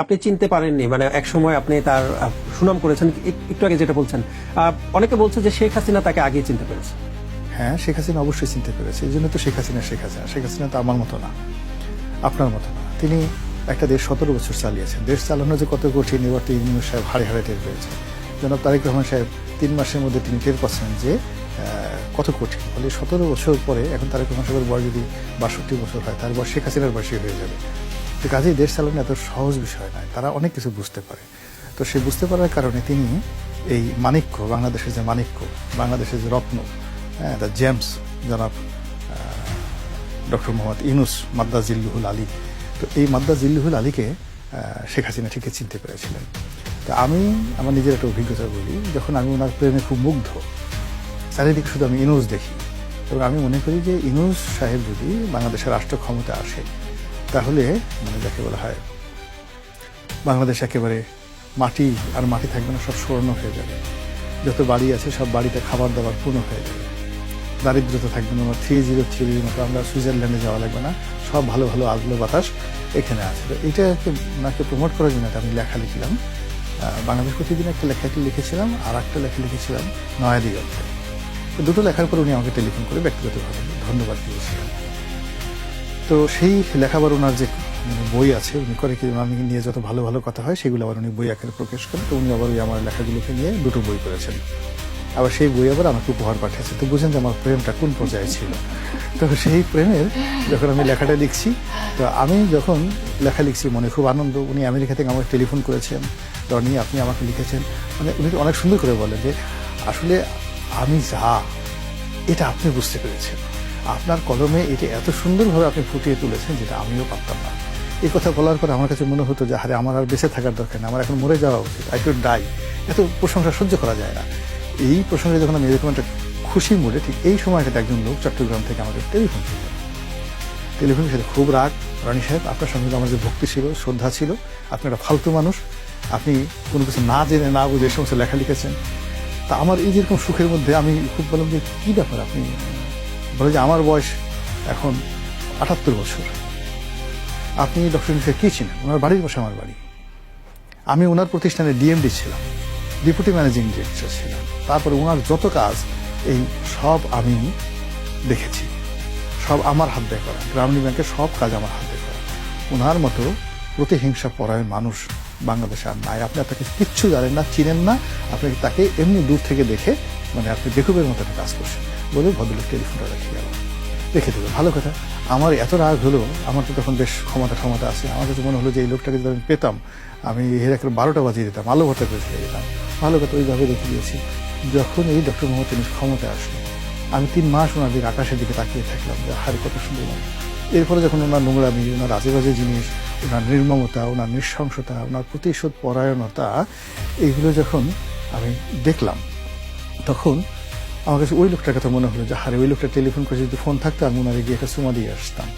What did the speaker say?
আপনি চিনতে পারেননি, মানে এক সময় আপনি তার সুনাম করেছেন, একটু আগে যেটা বলছেন, অনেকে বলছে যে শেখ হাসিনা তাকে আগেই চিনতে পেরেছে। হ্যাঁ, শেখ হাসিনা অবশ্যই চিনতে পেরেছে। এই জন্য তো শেখ হাসিনা শেখ হাসিনা তো আমার মতো না, আপনার মতো না। তিনি একটা দেশ 17 বছর চালিয়েছেন। দেশ চালানো যে কত কঠিন এবার তো ইউনূস সাহেব হাড়ে হাড়ে টের পেয়েছে। জনাব তারেক রহমান সাহেব 3 মাসের মধ্যে তিনি টের পাচ্ছেন যে কত কঠিন। ফলে 17 বছর পরে এখন তারেক রহমান সাহেবের বয়স যদি 62 বছর হয়, তার বয়স শেখ হাসিনার বয়সী হয়ে যাবে। তো কাজেই দেশ চালানো এত সহজ বিষয় নয়, তারা অনেক কিছু বুঝতে পারে। তো সে বুঝতে পারার কারণে তিনি এই মানিক্য, বাংলাদেশের যে মানিক্য, বাংলাদেশের যে রত্ন, দ্য জেমস, জনাব ডক্টর মোহাম্মদ ইউনূস মাদ্দা জিল্লুহুল আলী, তো এই মাদ্দা জিল্লুহুল আলীকে শেখ হাসিনা ঠিকই চিনতে পেরেছিলেন। তো আমি আমার নিজের একটা অভিজ্ঞতা বলি, যখন আমি ওনার প্রেমে খুব মুগ্ধ, চারিদিকে শুধু আমি ইউনূস দেখি, এবং আমি মনে করি যে ইউনূস সাহেব যদি বাংলাদেশের রাষ্ট্র ক্ষমতা আসে, তাহলে মানে যাকে বলা হয় বাংলাদেশ একেবারে মাটি আর মাটি থাকবে না, সব স্বর্ণ হয়ে যাবে। যত বাড়ি আছে সব বাড়িতে খাবার দাবার পূর্ণ হয়ে যাবে, দারিদ্রতা থাকবে না। 303 মতো আমরা সুইজারল্যান্ডে যাওয়া লাগবে না, সব ভালো ভালো আলো বাতাস এখানে আছে। তো এইটাকে ওনাকে প্রমোট করার জন্য আমি লেখা লিখলাম, বাংলাদেশ প্রতিদিন একটা লেখাটি লিখেছিলাম, আর একটা লেখা লিখেছিলাম নয়াদিগন্তে। তো দুটো লেখার পর উনি আমাকে টেলিফোন করে ব্যক্তিগতভাবে ধন্যবাদ দিয়েছিলেন। তো সেই লেখাবার ওনার যে বই আছে, উনি করে কি আমি নিয়ে যত ভালো ভালো কথা হয় সেগুলো আবার উনি বই আকারে প্রকাশ করেন। তো উনি আবার ওই আমার লেখাগুলোকে নিয়ে দুটো বই করেছেন, আবার সেই বই আবার আমাকে উপহার পাঠিয়েছে। তো বুঝেন যে আমার প্রেমটা কোন পর্যায়ে ছিল। তো সেই প্রেমের যখন আমি লেখাটা লিখছি, তো আমি যখন লেখা লিখছি মনে খুব আনন্দ। উনি আমেরিকা থেকে আমাকে টেলিফোন করেছেন, রনি আপনি আমাকে লিখেছেন, মানে উনি অনেক সুন্দর করে বলেন যে আসলে আমি যা, এটা আপনি বুঝতে পেরেছেন, আপনার কলমে এটা এত সুন্দরভাবে আপনি ফুটিয়ে তুলেছেন যেটা আমিও পারতাম না। এই কথা বলার পর আমার কাছে মনে হতো যে আরে আমার আর বেঁচে থাকার দরকার নেই, আমার এখন মরে যাওয়া উচিত, আই শুড ডাই। এত প্রশংসা সহ্য করা যায় না। এই প্রসঙ্গে যখন আমি এরকম একটা খুশি মোড়ে, ঠিক এই সময়টাতে একজন লোক চট্টগ্রাম থেকে আমাদের টেলিফোন করলেন। টেলিফোনের সাথে খুব রাগ, রানী সাহেব আপনার সঙ্গে আমার যে ভক্তি ছিল, শ্রদ্ধা ছিল, আপনি একটা ফালতু মানুষ, আপনি কোনো কিছু না জেনে না বুঝে এই সমস্ত লেখা লিখেছেন। তা আমার এই যেরকম সুখের মধ্যে আমি খুব বললাম যে কী ব্যাপার, আপনি বলে যে আমার বয়স এখন 78 বছর, আপনি ডক্টর ইউনূসকে কী চিনেন? ওনার বাড়ির পাশে আমার বাড়ি, আমি ওনার প্রতিষ্ঠানে ডিএমডি ছিলাম, ডেপুটি ম্যানেজিং ডিরেক্টর ছিলাম। তারপরে ওনার যত কাজ এই সব আমি দেখেছি, সব আমার হাত দিয়ে করা, গ্রামীণ ব্যাংকের সব কাজ আমার হাত দিয়ে করা। ওনার মতো প্রতিহিংসা পরায়ণ মানুষ বাংলাদেশে আর নাই। আপনি তাকে কিচ্ছু জানেন না, চিনেন না, আপনি তাকে এমনি দূর থেকে দেখে মানে আপনি বেকুবের মতো একটা কাজ করছেন বলে ভদ্রলোক টেলিফোনটা রেখে গেল। রেখে দেবে, ভালো কথা। আমার এত রাগ হলো, আমার তো তখন বেশ ক্ষমতা আছে, আমার কাছে মনে হলো যে এই লোকটাকে যদি আমি পেতাম, আমি এর একটা 12টা বাজিয়ে দিতাম, আলো ভর্তা করে ফেলে দিতাম। ভালো কথা, ওইভাবে রেখে দিয়েছি। যখন এই ডক্টর মোহাম্মদ ইউনূস ক্ষমতায় আসলো, আমি 3 মাস ওনার দিকে আকাশের দিকে তাকিয়ে থাকলাম যে হারে কত সুন্দর মানুষ। এরপরে যখন ওনার নোংরামি, ওনার আজেবাজে জিনিস, ওনার নির্মমতা, ওনার নৃশংসতা, ওনার প্রতিশোধ পরায়ণতা, এইগুলো যখন আমি দেখলাম, তখন আমার কাছে ওই লোকটার কথা মনে হলো যে হারে ওই লোকটা টেলিফোন করে যদি ফোন থাকতো আমি ওনারে গিয়ে একটা চুমা দিয়ে আসতাম।